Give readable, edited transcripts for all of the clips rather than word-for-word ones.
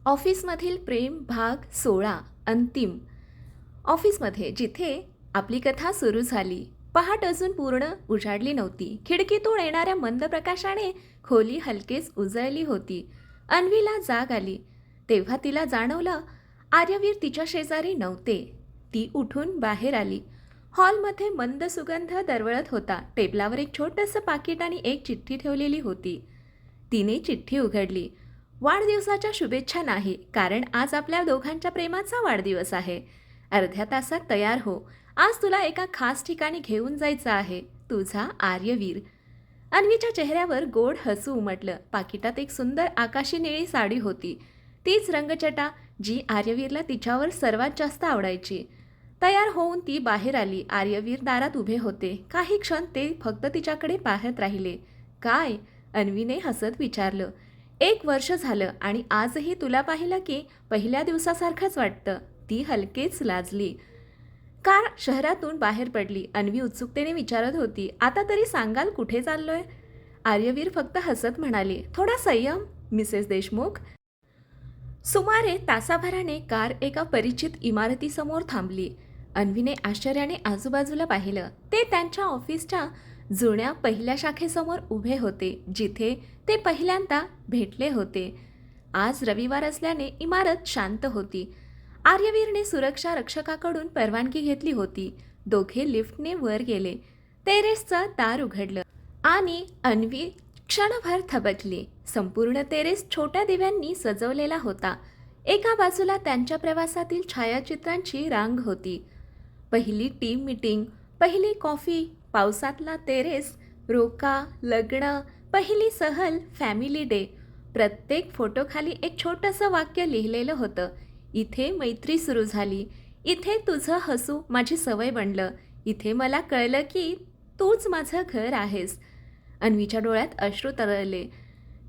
ऑफिसमधील प्रेम भाग 16 अंतिम. ऑफिसमध्ये जिथे आपली कथा सुरू झाली. पहाट अजून पूर्ण उजाडली नव्हती. खिडकीतून येणाऱ्या मंद प्रकाशाने खोली हलकेच उजळली होती. अन्वीला जाग आली तेव्हा तिला जाणवलं आर्यवीर तिच्या शेजारी नव्हते. ती उठून बाहेर आली. हॉलमध्ये मंद सुगंध दरवळत होता. टेबलावर एक छोटंसं पाकिट आणि एक चिठ्ठी ठेवलेली होती. तिने चिठ्ठी उघडली. वाढदिवसाच्या शुभेच्छा नाही, कारण आज आपल्या दोघांच्या प्रेमाचा वाढदिवस आहे. अर्ध्या तासात तयार हो. आज तुला एका खास ठिकाणी घेऊन जायचं आहे. तुझा आर्यवीर. अन्वीच्या चेहऱ्यावर गोड हसू उमटलं. पाकिटात एक सुंदर आकाशी निळी साडी होती. तीच रंगचटा जी आर्यवीरला तिच्यावर सर्वात जास्त आवडायची. तयार होऊन ती बाहेर आली. आर्यवीर दारात उभे होते. काही क्षण ते फक्त तिच्याकडे पाहत राहिले. काय? अन्वीने हसत विचारलं. 1 वर्ष झालं आणि आजही तुला पाहिलं की पहिल्या दिवसासारखंच वाटतं. ती हलकेच लाजली. कार शहरातून बाहेर पडली. अन्वी उत्सुकतेने विचारत होती, आता तरी सांगाल कुठे चाललोय? आर्यवीर फक्त हसत म्हणाले, थोडा संयम मिसेस देशमुख. सुमारे तासाभराने कार एका परिचित इमारतीसमोर थांबली. अन्वीने आश्चर्याने आजूबाजूला पाहिलं. ते त्यांच्या ऑफिसच्या जुन्या पहिल्या शाखेसमोर उभे होते, जिथे ते पहिल्यांदा भेटले होते. आज रविवार असल्याने इमारत शांत होती. आर्यवीरने सुरक्षा रक्षकाकडून परवानगी घेतली होती. दोघे लिफ्टने वर गेले. टेरेसचं दार उघडलं आणि अन्वी क्षणभर थबकली. संपूर्ण टेरेस छोट्या दिव्यांनी सजवलेला होता. एका बाजूला त्यांच्या प्रवासातील छायाचित्रांची रांग होती. पहिली टीम मीटिंग, पहिली कॉफी, पावसातला टेरेस, रोका, लग्न, पहिली सहल, फॅमिली डे. प्रत्येक फोटोखाली एक छोटंसं वाक्य लिहिलेलं होतं. इथे मैत्री सुरू झाली. इथे तुझं हसू माझी सवय बनलं. इथे मला कळलं की तूच माझं घर आहेस. अन्वीच्या डोळ्यात अश्रू तरळले.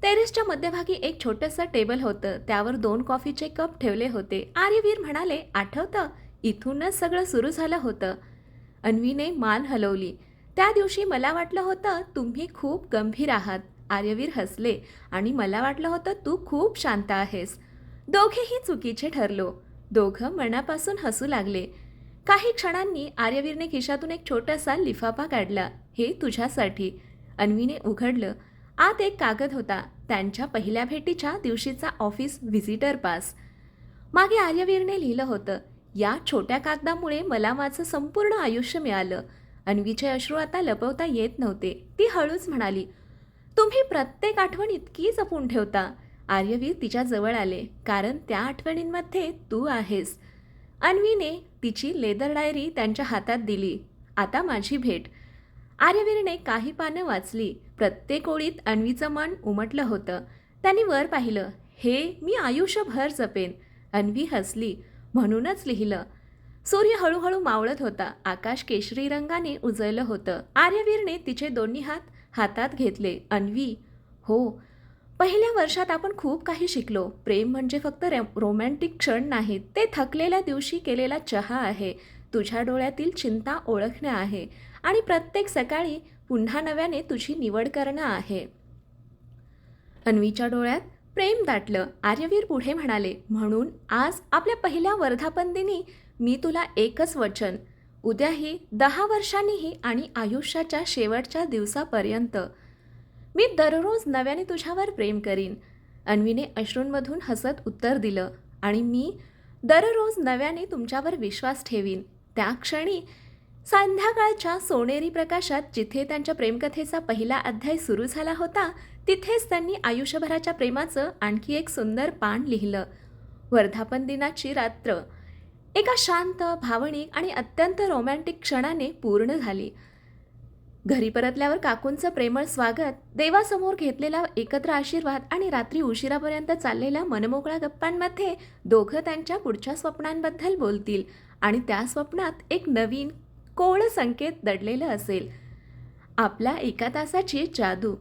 टेरेसच्या मध्यभागी एक छोटंसं टेबल होतं. त्यावर 2 कॉफीचे कप ठेवले होते. आर्यवीर म्हणाले, आठवतं? इथूनच सगळं सुरू झालं होतं. अन्वीने मान हलवली. त्या दिवशी मला वाटलं होतं तुम्ही खूप गंभीर आहात. आर्यवीर हसले. आणि मला वाटलं होतं तू खूप शांत आहेस. दोघेही चुकीचे ठरलो. दोघं मनापासून हसू लागले. काही क्षणांनी आर्यवीरने खिशातून एक छोटासा लिफाफा काढला. हे तुझ्यासाठी. अन्वीने उघडलं. आत एक कागद होता. त्यांच्या पहिल्या भेटीच्या दिवशीचा ऑफिस व्हिजिटर पास. मागे आर्यवीरने लिहिलं होतं, या छोट्या कागदामुळे मला माझं संपूर्ण आयुष्य मिळालं. अन्वीचे अश्रू आता लपवता येत नव्हते. ती हळूच म्हणाली, तुम्ही प्रत्येक आठवण इतकी जपून ठेवता. आर्यवीर तिच्या जवळ आले. कारण त्या आठवणींमध्ये तू आहेस. अन्वीने तिची लेदर डायरी त्यांच्या हातात दिली. आता माझी भेट. आर्यवीरने काही पानं वाचली. प्रत्येक ओळीत अन्वीचं मन उमटलं होतं. त्यांनी वर पाहिलं. हे मी आयुष्यभर जपेन. अन्वी हसली. म्हणूनच लिहिलं. सूर्य हळूहळू मावळत होता. आकाश केशरी रंगाने उजळलं होतं. आर्यवीरने तिचे दोन्ही हात हातात घेतले. अन्वी, हो, पहिल्या वर्षात आपण खूप काही शिकलो. प्रेम म्हणजे फक्त रोमॅन्टिक क्षण नाहीत. ते थकलेल्या दिवशी केलेला चहा आहे. तुझ्या डोळ्यातील चिंता ओळखणं आहे. आणि प्रत्येक सकाळी पुन्हा नव्याने तुझी निवड करणं आहे. अन्वीच्या डोळ्यात प्रेम दाटलं. आर्यवीर पुढे म्हणाले, म्हणून आज आपल्या पहिल्या वर्धापन दिनी मी तुला एकच वचन. उद्याही 10 वर्षांनीही आणि आयुष्याच्या शेवटच्या दिवसापर्यंत मी दररोज नव्याने तुझ्यावर प्रेम करीन. अन्वीने अश्रूंमधून हसत उत्तर दिलं. आणि मी दररोज नव्याने तुमच्यावर विश्वास ठेवीन. त्या क्षणी संध्याकाळच्या सोनेरी प्रकाशात जिथे त्यांच्या प्रेमकथेचा पहिला अध्याय सुरू झाला होता, तिथेच त्यांनी आयुष्यभराच्या प्रेमाचं आणखी एक सुंदर पान लिहिलं. वर्धापन दिनाची रात्र एका शांत, भावनिक आणि अत्यंत रोमॅन्टिक क्षणाने पूर्ण झाली. घरी परतल्यावर काकूंचं प्रेमळ स्वागत, देवासमोर घेतलेला एकत्र आशीर्वाद आणि रात्री उशिरापर्यंत चाललेल्या मनमोकळ्या गप्पांमध्ये दोघं त्यांच्या पुढच्या स्वप्नांबद्दल बोलतील. आणि त्या स्वप्नात एक नवीन कोवळं संकेत दडलेलं असेल. आपल्या 1 तासाची जादू.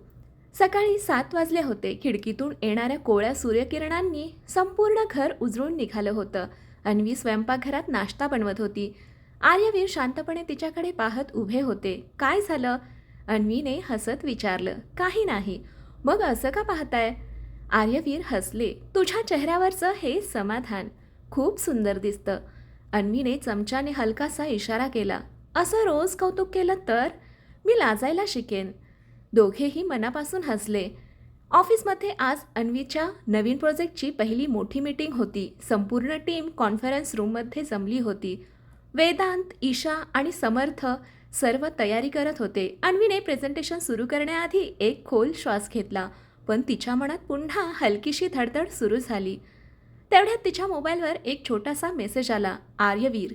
सकाळी 7 वाजले होते. खिडकीतून येणाऱ्या कोवळ्या सूर्यकिरणांनी संपूर्ण घर उजळून निघालं होतं. अन्वी स्वयंपाकघरात नाश्ता बनवत होती. आर्यवीर शांतपणे तिच्याकडे पाहत उभे होते. काय झालं? अन्वीने हसत विचारलं. काही नाही. मग असं का पाहताय? आर्यवीर हसले. तुझ्या चेहऱ्यावरचं हे समाधान खूप सुंदर दिसतं. अन्वीने चमच्याने हलकासा इशारा केला. असं रोज कौतुक केलं तर मी लाजायला शिकेन. दोघेही मनापासून हसले. ऑफिसमध्ये आज अन्वीच्या नवीन प्रोजेक्टची पहिली मोठी मीटिंग होती. संपूर्ण टीम कॉन्फरन्स रूममध्ये जमली होती. वेदांत, ईशा आणि समर्थ सर्व तयारी करत होते. अन्वीने प्रेझेंटेशन सुरू करण्याआधी एक खोल श्वास घेतला, पण तिच्या मनात पुन्हा हलकीशी धडधड सुरू झाली. तेवढ्यात तिच्या मोबाईलवर एक छोटासा मेसेज आला. आर्यवीर,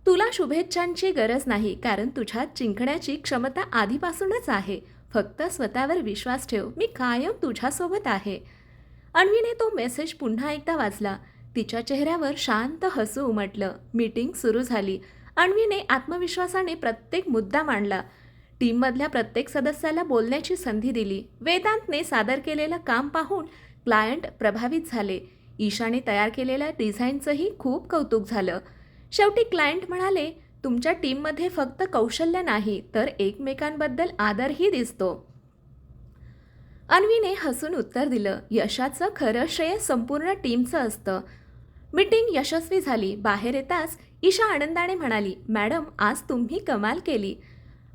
तुला शुभेच्छांची गरज नाही, कारण तुझ्यात जिंकण्याची क्षमता आधीपासूनच आहे. फक्त स्वतःवर विश्वास ठेव. मी कायम तुझ्यासोबत आहे. अन्वीने तो मेसेज पुन्हा एकदा वाचला. तिच्या चेहऱ्यावर शांत हसू उमटलं. मीटिंग सुरू झाली. अन्वीने आत्मविश्वासाने प्रत्येक मुद्दा मांडला. टीममधल्या प्रत्येक सदस्याला बोलण्याची संधी दिली. वेदांतने सादर केलेलं काम पाहून क्लायंट प्रभावित झाले. ईशाने तयार केलेल्या डिझाईनचंही खूप कौतुक झालं. शेवटी क्लायंट म्हणाले, तुमच्या टीममध्ये फक्त कौशल्य नाही, तर एकमेकांबद्दल आदरही दिसतो. अन्वीने हसून उत्तर दिलं, यशाचं खरं श्रेय संपूर्ण टीमचं असतं. मीटिंग यशस्वी झाली. बाहेर येताच ईशा आनंदाने म्हणाली, मॅडम, आज तुम्ही कमाल केली.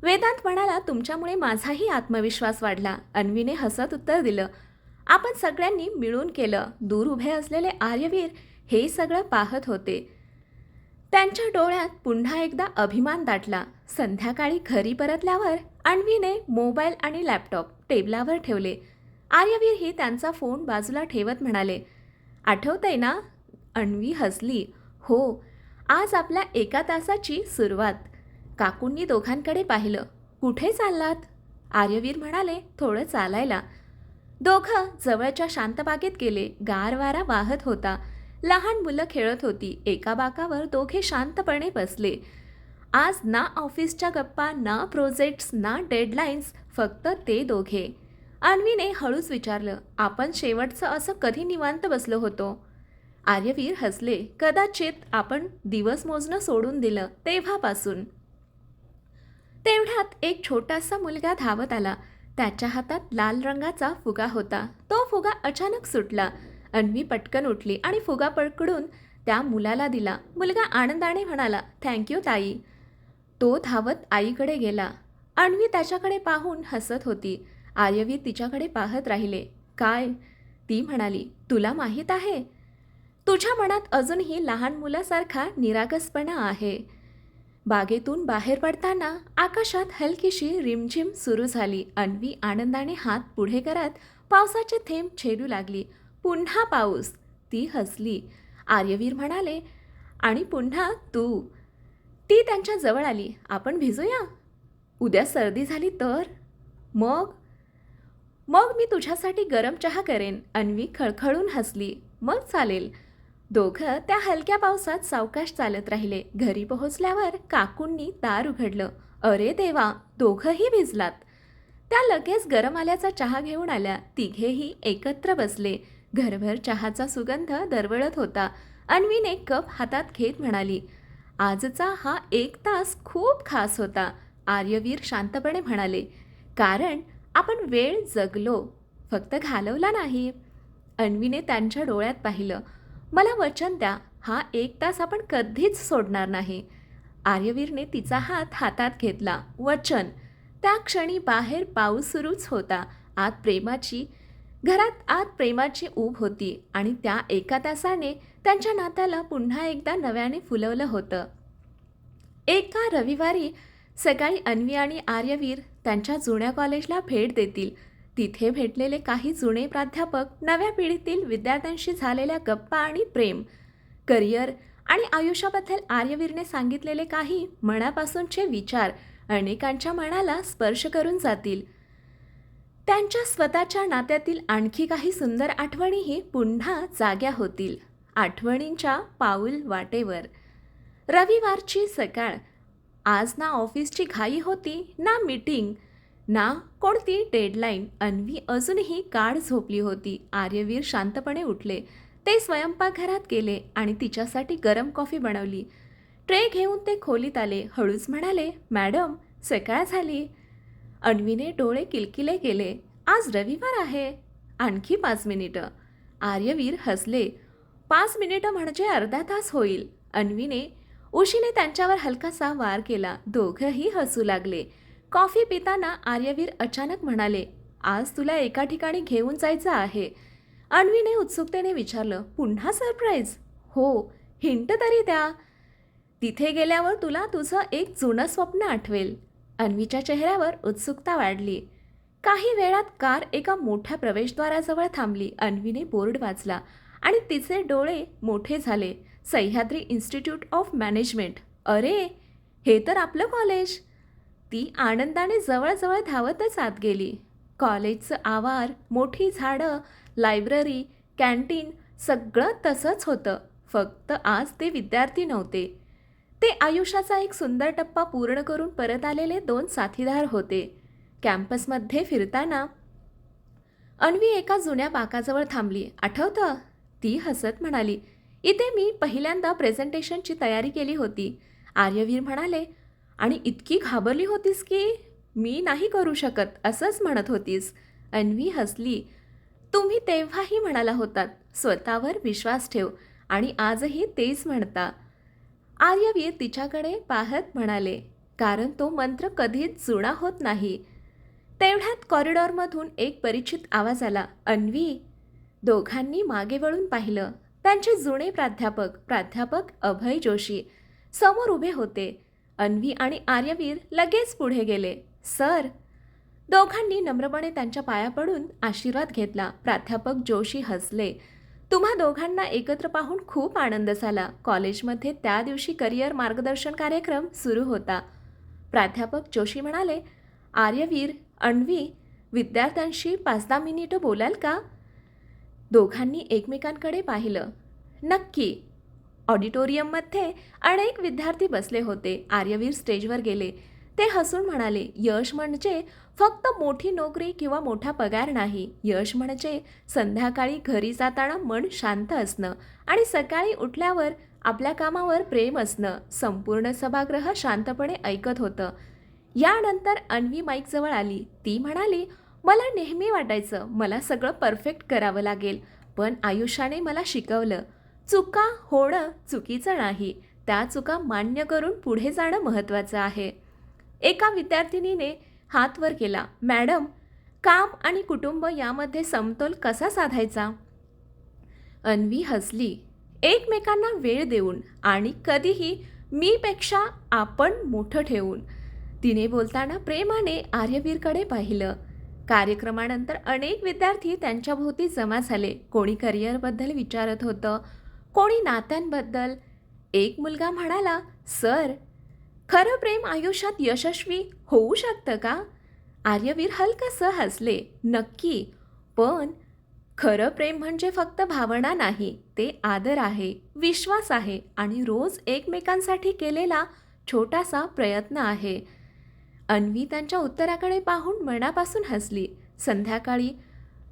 वेदांत म्हणाला, तुमच्यामुळे माझाही आत्मविश्वास वाढला. अन्वीने हसत उत्तर दिलं, आपण सगळ्यांनी मिळून केलं. दूर उभे असलेले आर्यवीर हे सगळं पाहत होते. त्यांच्या डोळ्यात पुन्हा एकदा अभिमान दाटला. संध्याकाळी घरी परतल्यावर अन्वीने मोबाईल आणि लॅपटॉप टेबलावर ठेवले. आर्यवीरही त्यांचा फोन बाजूला ठेवत म्हणाले, आठवतंय ना? अन्वी हसली. हो, आज आपल्या 1 तासाची सुरुवात. काकूंनी दोघांकडे पाहिलं. कुठे चाललात? आर्यवीर म्हणाले, थोडं चालायला. दोघं जवळच्या शांत बागेत गेले. गार वारा वाहत होता. लहान मुलं खेळत होती. एका बाकावर दोघे शांतपणे बसले. आज ना ऑफिसच्या गप्पा, ना प्रोजेक्ट्स, ना डेडलाईन्स, फक्त ते दोघे. अन्वीने हळूच विचारलं, आपण शेवटचं असं कधी निवांत बसलो होतो? आर्यवीर हसले. कदाचित आपण दिवस मोजणं सोडून दिलं तेव्हापासून. तेवढ्यात एक छोटासा मुलगा धावत आला. त्याच्या हातात लाल रंगाचा फुगा होता. तो फुगा अचानक सुटला. अन्वी पटकन उठली आणि फुगा पकडून त्या मुलाला दिला. मुलगा आनंदाने म्हणाला, थँक्यू ताई. तो धावत आईकडे गेला. अन्वी त्याच्याकडे पाहून हसत होती. आर्यवीर तिच्याकडे पाहत राहिले. काय? ती म्हणाली, तुला माहीत आहे, तुझ्या मनात अजूनही लहान मुलासारखा निरागसपणा आहे. बागेतून बाहेर पडताना आकाशात हलकीशी रिमझिम सुरू झाली. अन्वी आनंदाने हात पुढे करत पावसाचे थेंब छेडू लागली. पुन्हा पाऊस. ती हसली. आर्यवीर म्हणाले, आणि पुन्हा तू. ती त्यांच्या जवळ आली. आपण भिजूया? उद्या सर्दी झाली तर? मग मग मी तुझ्यासाठी गरम चहा करेन. अन्वी खळखळून हसली. मग चालेल. दोघं त्या हलक्या पावसात सावकाश चालत राहिले. घरी पोहोचल्यावर काकूंनी दार उघडलं. अरे देवा, दोघंही भिजलात. त्या लगेच गरम आल्याचा चहा घेऊन आल्या. तिघेही एकत्र बसले. घरभर चहाचा सुगंध दरवळत होता. अन्वीने कप हातात घेत म्हणाली, आजचा हा 1 तास खूप खास होता. आर्यवीर शांतपणे म्हणाले, कारण आपण वेळ जगलो, फक्त घालवला नाही. अन्वीने त्यांच्या डोळ्यात पाहिलं. मला वचन द्या, हा 1 तास आपण कधीच सोडणार नाही. आर्यवीरने तिचा हात हातात घेतला. वचन. त्या क्षणी बाहेर पाऊस सुरूच होता. घरात आत प्रेमाची ऊब होती आणि त्या 1 तासाने त्यांच्या नात्याला पुन्हा एकदा नव्याने फुलवलं होतं. एका रविवारी सकाळी अन्वी आणि आर्यवीर त्यांच्या जुन्या कॉलेजला भेट देतील. तिथे भेटलेले काही जुने प्राध्यापक, नव्या पिढीतील विद्यार्थ्यांशी झालेल्या गप्पा आणि प्रेम, करिअर आणि आयुष्याबद्दल आर्यवीरने सांगितलेले काही मनापासूनचे विचार अनेकांच्या मनाला स्पर्श करून जातील. त्यांच्या स्वतःच्या नात्यातील आणखी काही सुंदर आठवणीही पुन्हा जाग्या होतील. आठवणींच्या पाऊल वाटेवर. रविवारची सकाळ. आज ना ऑफिसची घाई होती, ना मीटिंग, ना कोणती डेडलाईन. अन्वी अजूनही गाढ झोपली होती. आर्यवीर शांतपणे उठले. ते स्वयंपाकघरात गेले आणि तिच्यासाठी गरम कॉफी बनवली. ट्रे घेऊन ते खोलीत आले. हळूच म्हणाले, मॅडम, सकाळ झाली. अन्वीने डोळे किलकिले केले. आज रविवार आहे. आणखी 5 मिनिटं. आर्यवीर हसले. 5 मिनिटं म्हणजे अर्धा तास होईल. अन्वीने उशीने त्यांच्यावर हलकासा वार केला. दोघंही हसू लागले. कॉफी पिताना आर्यवीर अचानक म्हणाले, आज तुला एका ठिकाणी घेऊन जायचं आहे. अन्वीने उत्सुकतेने विचारलं, पुन्हा सरप्राईज? हो, हिंट तरी द्या. तिथे गेल्यावर तुला तुझं एक जुनं स्वप्न आठवेल. अन्वीच्या चेहऱ्यावर उत्सुकता वाढली. काही वेळात कार एका मोठ्या प्रवेशद्वाराजवळ थांबली. अन्वीने बोर्ड वाचला आणि तिचे डोळे मोठे झाले. Sahyadri institute of management. अरे, हे तर आपलं कॉलेज. ती आनंदाने जवळजवळ धावतच आत गेली. कॉलेजचं आवार, मोठी झाडं, लायब्ररी, कॅन्टीन सगळं तसंच होतं. फक्त आज ते विद्यार्थी नव्हते. ते आयुष्याचा एक सुंदर टप्पा पूर्ण करून परत आलेले 2 साथीदार होते. कॅम्पसमध्ये फिरताना अन्वी एका जुन्या बाकाजवळ थांबली. आठवतं? ती हसत म्हणाली, इथे मी पहिल्यांदा प्रेझेंटेशनची तयारी केली होती. आर्यवीर म्हणाले, आणि इतकी घाबरली होतीस की मी नाही करू शकत असंच म्हणत होतीस. अन्वी हसली. तुम्ही तेव्हाही म्हणाला होतात, स्वतःवर विश्वास ठेव, आणि आजही तेच म्हणता. आर्यवीर तिच्याकडे पाहत म्हणाले, कारण तो मंत्र कधीच जुना होत नाही. तेवढ्यात कॉरिडॉरमधून एक परिचित आवाज आला, अन्वी. दोघांनी मागे वळून पाहिलं. त्यांचे जुने प्राध्यापक अभय जोशी समोर उभे होते. अन्वी आणि आर्यवीर लगेच पुढे गेले. सर. दोघांनी नम्रपणे त्यांच्या पाया पडून आशीर्वाद घेतला. प्राध्यापक जोशी हसले. तुम्हा दोघांना एकत्र पाहून खूप आनंद झाला. कॉलेजमध्ये त्या दिवशी करिअर मार्गदर्शन कार्यक्रम सुरू होता. प्राध्यापक जोशी म्हणाले, आर्यवीर, अन्वी, विद्यार्थ्यांशी 5-10 मिनिटं बोलाल का? दोघांनी एकमेकांकडे पाहिलं. नक्की. ऑडिटोरियममध्ये अनेक विद्यार्थी बसले होते. आर्यवीर स्टेजवर गेले. ते हसून म्हणाले, यश म्हणजे फक्त मोठी नोकरी किंवा मोठा पगार नाही. यश म्हणजे संध्याकाळी घरी जाताना मन शांत असणं आणि सकाळी उठल्यावर आपल्या कामावर प्रेम असणं. संपूर्ण सभागृह शांतपणे ऐकत होतं. यानंतर अन्वी माईकजवळ आली. ती म्हणाली, मला नेहमी वाटायचं मला सगळं परफेक्ट करावं लागेल, पण आयुष्याने मला शिकवलं, चुका होणं चुकीचं नाही, त्या चुका मान्य करून पुढे जाणं महत्त्वाचं आहे. एका विद्यार्थिनीने हात वर केला. मॅडम, काम आणि कुटुंब यामध्ये समतोल कसा साधायचा? अन्वी हसली. एकमेकांना वेळ देऊन आणि कधीही मीपेक्षा आपण मोठं ठेवून. तिने बोलताना प्रेमाने आर्यवीरकडे पाहिलं. कार्यक्रमानंतर अनेक विद्यार्थी त्यांच्याभोवती जमा झाले. कोणी करिअरबद्दल विचारत होतं, कोणी नात्यांबद्दल. एक मुलगा म्हणाला, सर, खरं प्रेम आयुष्यात यशस्वी होऊ शकतं का? आर्यवीर हलकंसं हसले. नक्की, पण खरं प्रेम म्हणजे फक्त भावना नाही, ते आदर आहे, विश्वास आहे आणि रोज एकमेकांसाठी केलेला छोटासा प्रयत्न आहे. अन्वी त्यांच्या उत्तराकडे पाहून मनापासून हसली. संध्याकाळी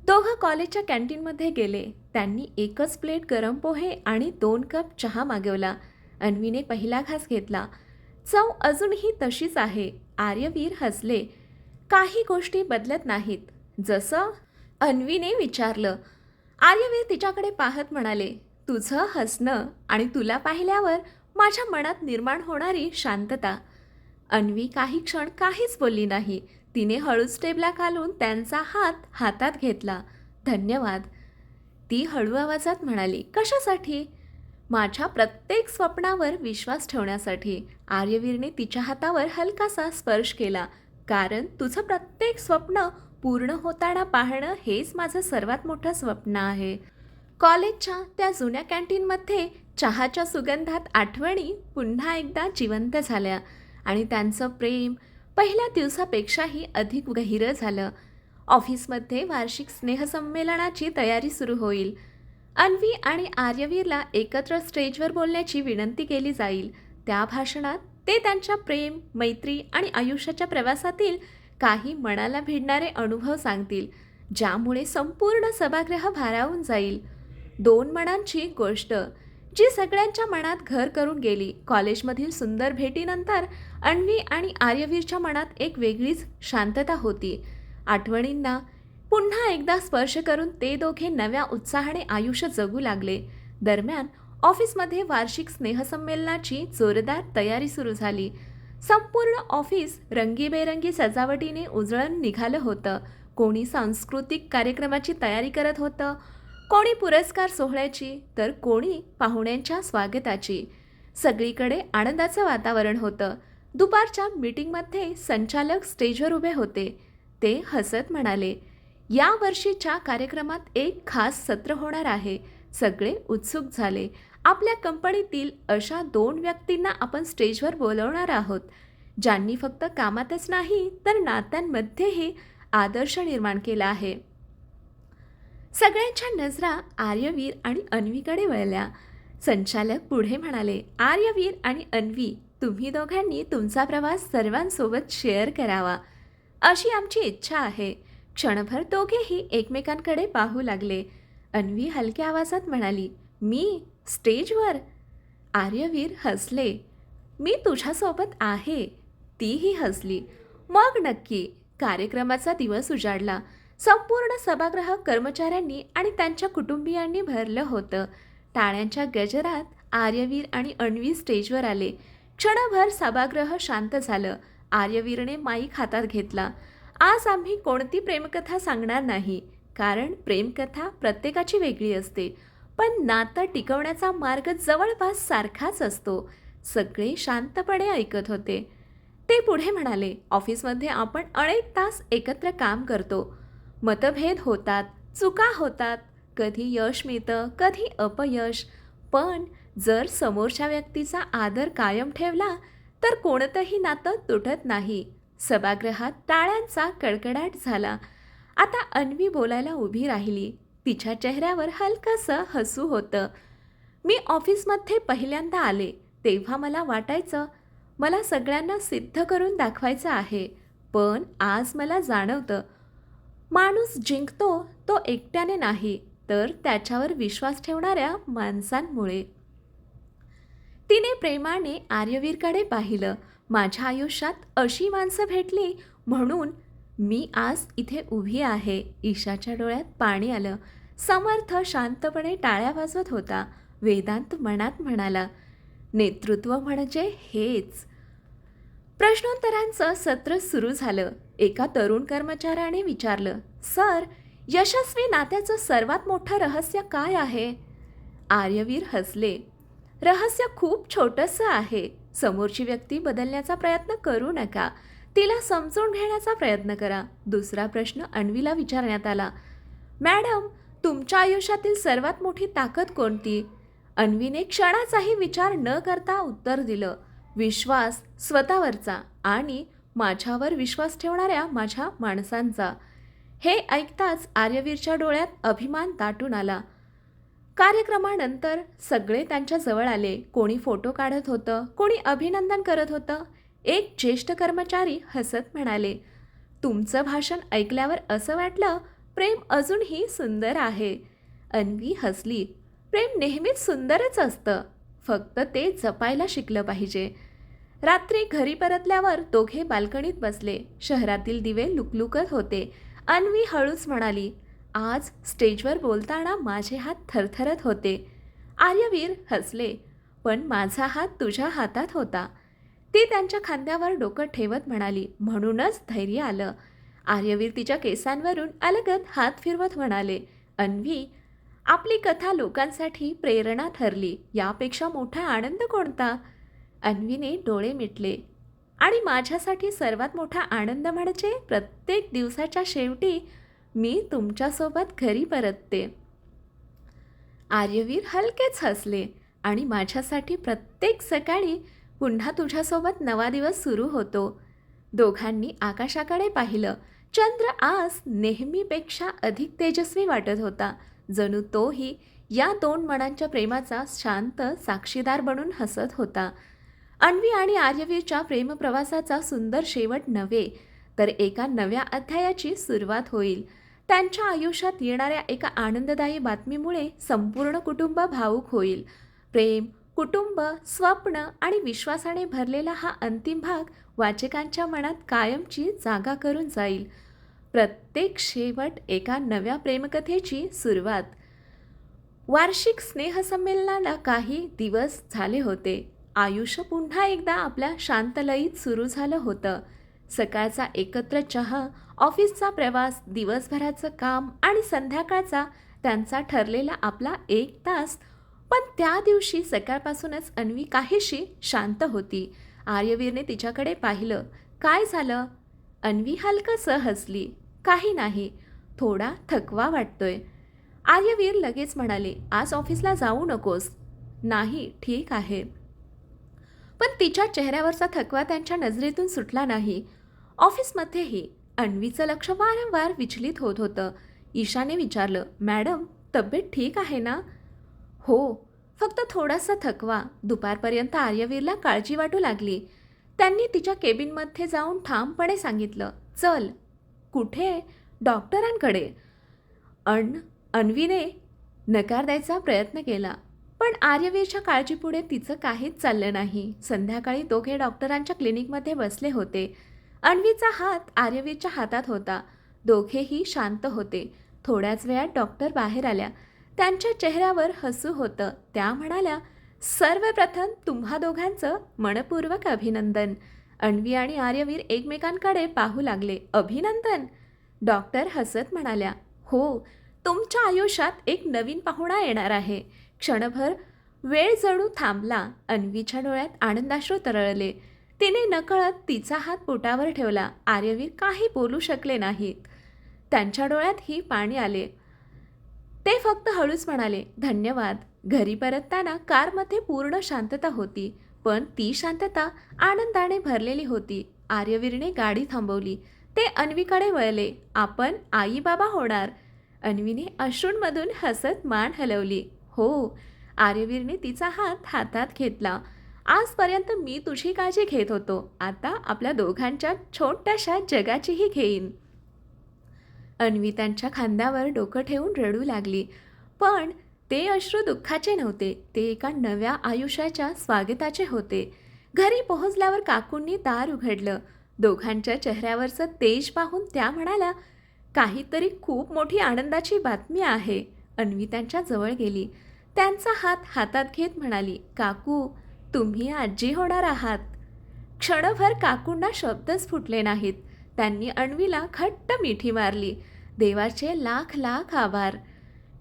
दोघं कॉलेजच्या कॅन्टीनमध्ये गेले. त्यांनी एकच प्लेट गरम पोहे आणि 2 कप चहा मागवला. अन्वीने पहिला घास घेतला. चव अजूनही तशीच आहे. आर्यवीर हसले. काही गोष्टी बदलत नाहीत. जसं? अन्वीने विचारलं. आर्यवीर तिच्याकडे पाहत म्हणाले, तुझं हसणं आणि तुला पाहिल्यावर माझ्या मनात निर्माण होणारी शांतता. अन्वी काही क्षण काहीच बोलली नाही. तिने हळूच टेबला घालून त्यांचा हात हातात घेतला. धन्यवाद. ती हळू आवाजात म्हणाली, कशासाठी? माझ्या प्रत्येक स्वप्नावर विश्वास ठेवण्यासाठी. आर्यवीरने तिच्या हातावर हलकासा स्पर्श केला. कारण तुझं प्रत्येक स्वप्न पूर्ण होताना पाहणं हेच माझं सर्वात मोठं स्वप्न आहे. कॉलेजच्या त्या जुन्या कॅन्टीनमध्ये चहाच्या सुगंधात आठवणी पुन्हा एकदा जिवंत झाल्या आणि त्यांचं प्रेम पहिल्या दिवसापेक्षाही अधिक गहिरं झालं. ऑफिसमध्ये वार्षिक स्नेहसंमेलनाची तयारी सुरू होईल. अन्वी आणि आर्यवीरला एकत्र स्टेजवर बोलण्याची विनंती केली जाईल. त्या भाषणात ते त्यांच्या प्रेम, मैत्री आणि आयुष्याच्या प्रवासातील काही मनाला भिडणारे अनुभव सांगतील, ज्यामुळे संपूर्ण सभागृह भारावून जाईल. 2 मनांची गोष्ट जी सगळ्यांच्या मनात घर करून गेली. कॉलेजमधील सुंदर भेटीनंतर अन्वी आणि आर्यवीरच्या मनात एक वेगळीच शांतता होती. आठवणींना पुन्हा एकदा स्पर्श करून ते दोघे नव्या उत्साहाने आयुष्य जगू लागले. दरम्यान ऑफिसमध्ये वार्षिक स्नेहसंमेलनाची जोरदार तयारी सुरू झाली. संपूर्ण ऑफिस रंगीबेरंगी सजावटीने उजळून निघालं होतं. कोणी सांस्कृतिक कार्यक्रमाची तयारी करत होतं, कोणी पुरस्कार सोहळ्याची, तर कोणी पाहुण्यांच्या स्वागताची. सगळीकडे आनंदाचं वातावरण होतं. दुपारच्या मीटिंगमध्ये संचालक स्टेजवर उभे होते. ते हसत म्हणाले, या वर्षीच्या कार्यक्रमात एक खास सत्र होणार आहे. सगळे उत्सुक झाले. आपल्या कंपनीतील अशा 2 व्यक्तींना आपण स्टेजवर बोलवणार आहोत, ज्यांनी फक्त कामातच नाही तर नात्यांमध्येही आदर्श निर्माण केला आहे. सगळ्यांच्या नजरा आर्यवीर आणि अन्वीकडे वळल्या. संचालक पुढे म्हणाले, आर्यवीर आणि अन्वी, तुम्ही दोघांनी तुमचा प्रवास सर्वांसोबत शेअर करावा, अशी आमची इच्छा आहे. क्षणभर दोघेही एकमेकांकडे पाहू लागले. अन्वी हलक्या आवाजात म्हणाली, मी स्टेजवर? आर्यवीर हसले, मी तुझ्यासोबत आहे. तीही हसली. मग नक्की. कार्यक्रमाचा दिवस उजाडला. संपूर्ण सभागृह कर्मचाऱ्यांनी आणि त्यांच्या कुटुंबियांनी भरलं होतं. टाळ्यांच्या गजरात आर्यवीर आणि अन्वी स्टेजवर आले. क्षणभर सभागृह शांत झालं. आर्यवीरने माईक हातात घेतला. आज आम्ही कोणती प्रेमकथा सांगणार नाही, कारण प्रेमकथा प्रत्येकाची वेगळी असते, पण नातं टिकवण्याचा मार्ग जवळपास सारखाच असतो. सगळे शांतपणे ऐकत होते. ते पुढे म्हणाले, ऑफिसमध्ये आपण अनेक तास एकत्र काम करतो. मतभेद होतात, चुका होतात, कधी यश मिळतं, कधी अपयश. पण जर समोरच्या व्यक्तीचा आदर कायम ठेवला तर कोणतंही नातं तुटत नाही. सभागृहात टाळ्यांचा कडकडाट झाला. आता अन्वी बोलायला उभी राहिली. तिच्या चेहऱ्यावर हलकंसं हसू होतं. मी ऑफिसमध्ये पहिल्यांदा आले तेव्हा मला वाटायचं, मला सगळ्यांना सिद्ध करून दाखवायचं आहे. पण आज मला जाणवतं, माणूस जिंकतो तो एकट्याने नाही, तर त्याच्यावर विश्वास ठेवणाऱ्या माणसांमुळे. तिने प्रेमाने आर्यवीरकडे पाहिलं. माझ्या आयुष्यात अशी माणसं भेटली म्हणून मी आज इथे उभी आहे. ईशाच्या डोळ्यात पाणी आलं. समर्थ शांतपणे टाळ्या वाजवत होता. वेदांत मनात म्हणाला, नेतृत्व म्हणजे हेच. प्रश्नोत्तरांचं सत्र सुरू झालं. एका तरुण कर्मचाऱ्याने विचारलं, सर, यशस्वी नात्याचं सर्वात मोठं रहस्य काय आहे? आर्यवीर हसले, रहस्य खूप छोटंसं आहे. समोरची व्यक्ती बदलण्याचा प्रयत्न करू नका, तिला समजून घेण्याचा प्रयत्न करा. दुसरा प्रश्न अन्वीला विचारण्यात आला, मॅडम, तुमच्या आयुष्यातील सर्वात मोठी ताकद कोणती? अन्वीने क्षणाचाही विचार न करता उत्तर दिलं, विश्वास, स्वतःवरचा आणि माझ्यावर विश्वास ठेवणाऱ्या माझ्या माणसांचा. हे ऐकताच आर्यवीरच्या डोळ्यात अभिमान दाटून आला. कार्यक्रमानंतर सगळे त्यांच्या जवळ आले. कोणी फोटो काढत होतं, कोणी अभिनंदन करत होतं. एक ज्येष्ठ कर्मचारी हसत म्हणाले, तुमचं भाषण ऐकल्यावर असं वाटलं, प्रेम अजूनही सुंदर आहे. अन्वी हसली, प्रेम नेहमीच सुंदरच असतं, फक्त ते जपायला शिकलं पाहिजे. रात्री घरी परतल्यावर दोघे बाल्कनीत बसले. शहरातील दिवे लुकलुकत होते. अन्वी हळूच म्हणाली, आज स्टेजवर बोलताना माझे हात थरथरत होते. आर्यवीर हसले, पण माझा हात तुझ्या हातात होता. ती त्यांच्या खांद्यावर डोकं ठेवत म्हणाली, म्हणूनच धैर्य आलं. आर्यवीर तिच्या केसांवरून अलगद हात फिरवत म्हणाले, अन्वी, आपली कथा लोकांसाठी प्रेरणा ठरली, यापेक्षा मोठा आनंद कोणता? अन्वीने डोळे मिटले, आणि माझ्यासाठी सर्वात मोठा आनंद म्हणजे प्रत्येक दिवसाच्या शेवटी मी तुमच्यासोबत घरी परतते. आर्यवीर हलकेच हसले, आणि माझ्यासाठी प्रत्येक सकाळी पुन्हा तुझ्यासोबत नवा दिवस सुरू होतो. दोघांनी आकाशाकडे पाहिलं. चंद्र आज नेहमीपेक्षा अधिक तेजस्वी वाटत होता. जणू तोही या 2 मनांच्या प्रेमाचा शांत साक्षीदार बनून हसत होता. अन्वी आणि आर्यवीरच्या प्रेमप्रवासाचा सुंदर शेवट नव्हे, तर एका नव्या अध्यायाची सुरुवात होईल. त्यांच्या आयुष्यात येणाऱ्या एका आनंददायी बातमीमुळे संपूर्ण कुटुंब भावूक होईल. प्रेम, कुटुंब, स्वप्न आणि विश्वासाने भरलेला हा अंतिम भाग वाचकांच्या मनात कायमची जागा करून जाईल. प्रत्येक शेवट एका नव्या प्रेमकथेची सुरुवात. वार्षिक स्नेहसंमेलनाला काही दिवस झाले होते. आयुष्य पुन्हा एकदा आपल्या शांतलयीत सुरू झालं होतं. सकाळचा एकत्र चहा, ऑफिसचा प्रवास, दिवसभराचं काम आणि संध्याकाळचा त्यांचा ठरलेला आपला 1 तास. पण त्या दिवशी सकाळपासूनच अन्वी काहीशी शांत होती. आर्यवीरने तिच्याकडे पाहिलं. काय झालं? अन्वी हलकंसं हसली. काही नाही, थोडा थकवा वाटतोय. आर्यवीर लगेच म्हणाले, आज ऑफिसला जाऊ नकोस. नाही, ठीक आहे. पण तिच्या चेहऱ्यावरचा थकवा त्यांच्या नजरेतून सुटला नाही. ऑफिसमध्येही अन्वीचं लक्ष वारंवार विचलित होत होतं. ईशाने विचारलं, मॅडम, तब्येत ठीक आहे ना? हो, फक्त थोडासा थकवा. दुपारपर्यंत आर्यवीरला काळजी वाटू लागली. त्यांनी तिच्या केबिनमध्ये जाऊन ठामपणे सांगितलं, चल. कुठे? डॉक्टरांकडे. अन्वीने नकार द्यायचा प्रयत्न केला. पण आर्यवीरच्या काळजीपुढे तिचं काहीच चाललं नाही. संध्याकाळी दोघे डॉक्टरांच्या क्लिनिकमध्ये बसले होते. अन्वीचा हात आर्यवीरच्या हातात होता. दोघेही शांत होते. थोड्याच वेळात डॉक्टर बाहेर आल्या. त्यांच्या चेहऱ्यावर हसू होतं. त्या म्हणाल्या, सर्वप्रथम तुम्हा दोघांचं मनपूर्वक अभिनंदन. अन्वी आणि आर्यवीर एकमेकांकडे पाहू लागले. अभिनंदन? डॉक्टर हसत म्हणाल्या, हो, तुमच्या आयुष्यात एक नवीन पाहुणा येणार आहे. क्षणभर वेळ जणू थांबला. अन्वीच्या डोळ्यात आनंदाश्रू तरळले. तिने नकळत तिचा हात पोटावर ठेवला. आर्यवीर काही बोलू शकले नाहीत. त्यांच्या डोळ्यातही पाणी आले. ते फक्त हळूच म्हणाले, धन्यवाद. घरी परतताना कारमध्ये पूर्ण शांतता होती. पण ती शांतता आनंदाने भरलेली होती. आर्यवीरने गाडी थांबवली. ते अन्वीकडे वळले. आपण आई बाबा होणार. अन्वीने अश्रूंमधून हसत मान हलवली. हो. आर्यवीरने तिचा हात हातात घेतला. आजपर्यंत मी तुझी काळजी घेत होतो. आता आपल्या दोघांच्या छोट्याशा जगाचीही घेईन. अन्वी त्यांच्या खांद्यावर डोकं ठेवून रडू लागली. पण ते अश्रू दुःखाचे नव्हते. ते एका नव्या आयुष्याच्या स्वागताचे होते. घरी पोहोचल्यावर काकूंनी दार उघडलं. दोघांच्या चेहऱ्यावरचं तेज पाहून त्या म्हणाल्या, काहीतरी खूप मोठी आनंदाची बातमी आहे. अन्वी त्यांच्या जवळ गेली. त्यांचा हात हातात घेत म्हणाली, काकू, तुम्ही आजी होणार आहात. क्षणभर काकूंना शब्दच फुटले नाहीत. त्यांनी अन्वीला घट्ट मिठी मारली. देवाचे लाख लाख आभार.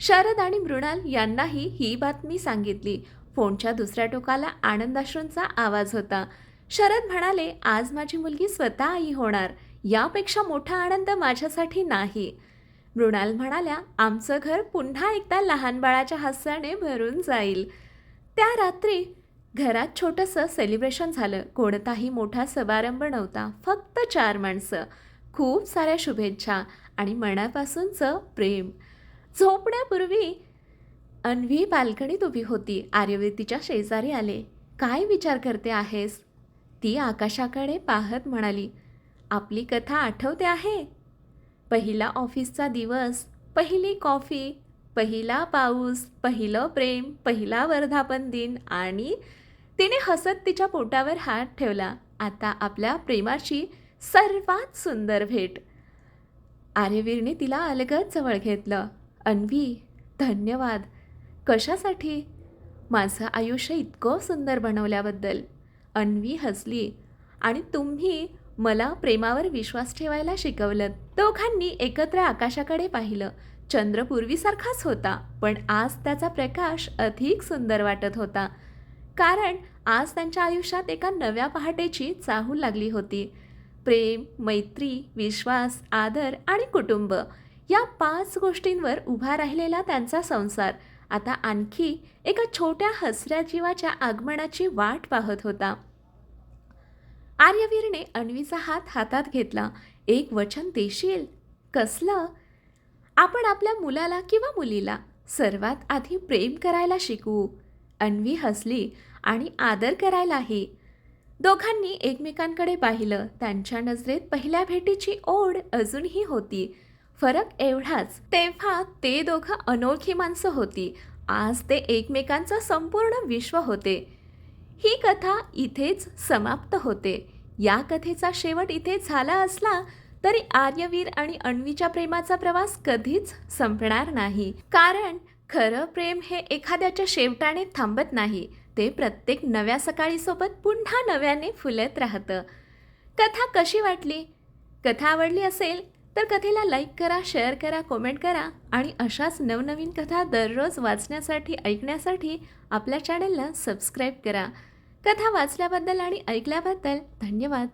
शरद आणि मृणाल यांनाही ही बातमी सांगितली. फोनच्या दुसऱ्या टोकाला आनंदाश्रूंचा आवाज होता. शरद म्हणाले, आज माझी मुलगी स्वतः आई होणार. यापेक्षा मोठा आनंद माझ्यासाठी नाही. मृणाल म्हणाल्या, आमचं घर पुन्हा एकदा लहान बाळाच्या हास्याने भरून जाईल. त्या रात्री घरात छोटंसं सेलिब्रेशन झालं. कोणताही मोठा समारंभ नव्हता. फक्त 4 माणसं, खूप साऱ्या शुभेच्छा आणि मनापासूनचं प्रेम. झोपण्यापूर्वी अन्वी बाल्कनीत उभी होती. आर्यवीर तिच्या शेजारी आले. काय विचार करते आहेस? ती आकाशाकडे पाहत म्हणाली, आपली कथा आठवते आहे? पहिला ऑफिसचा दिवस, पहिली कॉफी, पहिला पाऊस, पहिलं प्रेम, पहिला वर्धापन दिन. आणि तिने हसत तिच्या पोटावर हात ठेवला. आता आपल्या प्रेमाची सर्वात सुंदर भेट. आर्यवीरने तिला अलगद जवळ घेतलं. अन्वी, धन्यवाद. कशासाठी? माझं आयुष्य इतकं सुंदर बनवल्याबद्दल. अन्वी हसली. आणि तुम्ही मला प्रेमावर विश्वास ठेवायला शिकवलं. दोघांनी एकत्र आकाशाकडे पाहिलं. चंद्र पूर्वीसारखाच होता, पण आज त्याचा प्रकाश अधिक सुंदर वाटत होता. कारण आज त्यांच्या आयुष्यात एका नव्या पहाटेची चाहूल लागली होती. प्रेम, मैत्री, विश्वास, आदर आणि कुटुंब या 5 गोष्टींवर उभा राहिलेला त्यांचा संसार आता आणखी एका छोट्या हसऱ्या जीवाच्या आगमनाची वाट पाहत होता. आर्यवीरने अन्वीचा हात हातात घेतला. एक वचन देशील? कसलं? आपण आपल्या मुलाला किंवा मुलीला सर्वात आधी प्रेम करायला शिकवू. अन्वी हसली. आणि आदर करायलाही. दोघांनी एकमेकांकडे पाहिलं. त्यांच्या नजरेत पहिल्या भेटीची ओढ अजूनही होती. फरक एवढाच, तेव्हा ते दोघं अनोळखी माणसं होती. आज ते एकमेकांचं संपूर्ण विश्व होते. ही कथा इथेच समाप्त होते. या कथेचा शेवट इथे झाला असला तरी आर्यवीर आणि अन्वीच्या प्रेमाचा प्रवास कधीच संपणार नाही. कारण खरं प्रेम हे एखाद्याच्या शेवटाने थांबत नाही, ते प्रत्येक नव्या सकाळीसोबत पुन्हा नव्याने फुलत राहतं. कथा कशी वाटली? कथा आवडली असेल तर कथेला लाईक करा, शेअर करा, कमेंट करा आणि अशाच नवनवीन कथा दररोज वाचण्यासाठी, ऐकण्यासाठी आपल्या चॅनलला सबस्क्राईब करा. कथा वाचल्याबद्दल आणि ऐकल्याबद्दल धन्यवाद.